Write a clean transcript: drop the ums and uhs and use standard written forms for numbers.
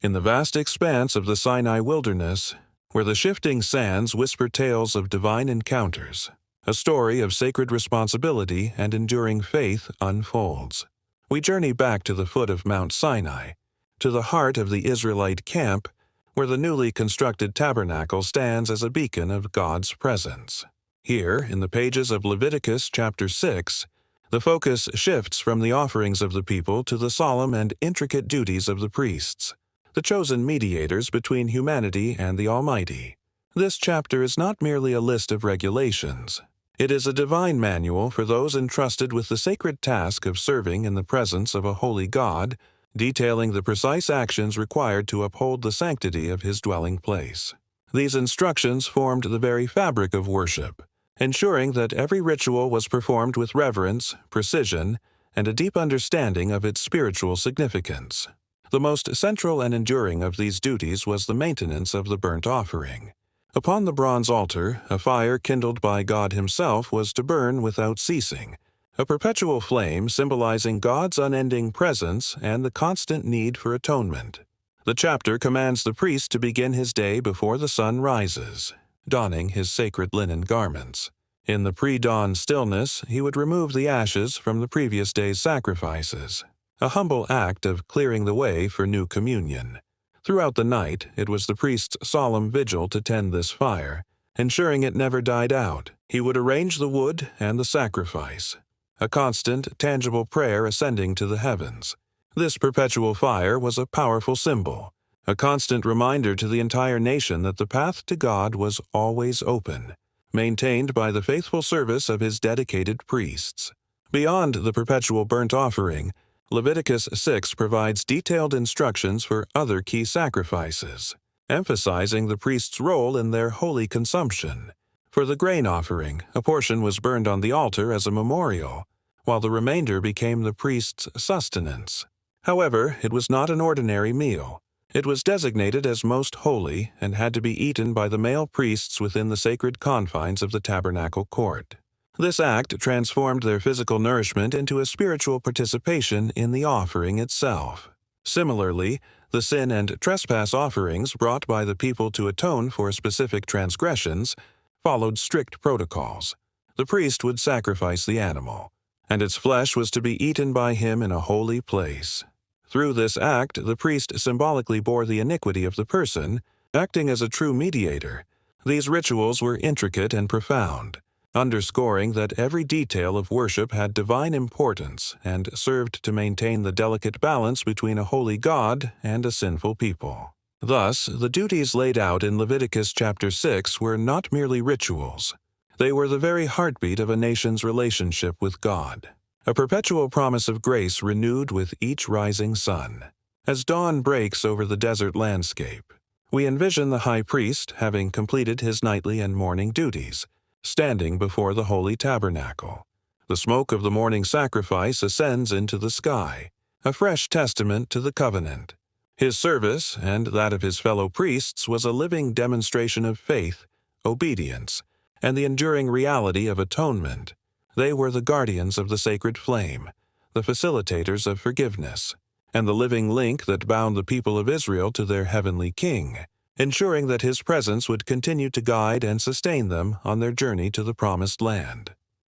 In the vast expanse of the Sinai wilderness, where the shifting sands whisper tales of divine encounters, a story of sacred responsibility and enduring faith unfolds. We journey back to the foot of Mount Sinai, to the heart of the Israelite camp, where the newly constructed tabernacle stands as a beacon of God's presence. Here, in the pages of Leviticus chapter 6, the focus shifts from the offerings of the people to the solemn and intricate duties of the priests, the chosen mediators between humanity and the Almighty. This chapter is not merely a list of regulations. It is a divine manual for those entrusted with the sacred task of serving in the presence of a holy God, detailing the precise actions required to uphold the sanctity of His dwelling place. These instructions formed the very fabric of worship, ensuring that every ritual was performed with reverence, precision, and a deep understanding of its spiritual significance. The most central and enduring of these duties was the maintenance of the burnt offering. Upon the bronze altar, a fire kindled by God Himself was to burn without ceasing, a perpetual flame symbolizing God's unending presence and the constant need for atonement. The chapter commands the priest to begin his day before the sun rises, donning his sacred linen garments. In the pre-dawn stillness, he would remove the ashes from the previous day's sacrifices, a humble act of clearing the way for new communion. Throughout the night, it was the priest's solemn vigil to tend this fire, ensuring it never died out. He would arrange the wood and the sacrifice, a constant, tangible prayer ascending to the heavens. This perpetual fire was a powerful symbol, a constant reminder to the entire nation that the path to God was always open, maintained by the faithful service of His dedicated priests. Beyond the perpetual burnt offering, Leviticus 6 provides detailed instructions for other key sacrifices, emphasizing the priest's role in their holy consumption. For the grain offering, a portion was burned on the altar as a memorial, while the remainder became the priest's sustenance. However, it was not an ordinary meal. It was designated as most holy and had to be eaten by the male priests within the sacred confines of the tabernacle court. This act transformed their physical nourishment into a spiritual participation in the offering itself. Similarly, the sin and trespass offerings brought by the people to atone for specific transgressions followed strict protocols. The priest would sacrifice the animal, and its flesh was to be eaten by him in a holy place. Through this act, the priest symbolically bore the iniquity of the person, acting as a true mediator. These rituals were intricate and profound, underscoring that every detail of worship had divine importance and served to maintain the delicate balance between a holy God and a sinful people. Thus, the duties laid out in Leviticus chapter 6 were not merely rituals. They were the very heartbeat of a nation's relationship with God, a perpetual promise of grace renewed with each rising sun. As dawn breaks over the desert landscape, we envision the high priest, having completed his nightly and morning duties, standing before the holy tabernacle. The smoke of the morning sacrifice ascends into the sky, a fresh testament to the covenant. His service, and that of his fellow priests, was a living demonstration of faith, obedience, and the enduring reality of atonement. They were the guardians of the sacred flame, the facilitators of forgiveness, and the living link that bound the people of Israel to their heavenly King, ensuring that His presence would continue to guide and sustain them on their journey to the Promised Land.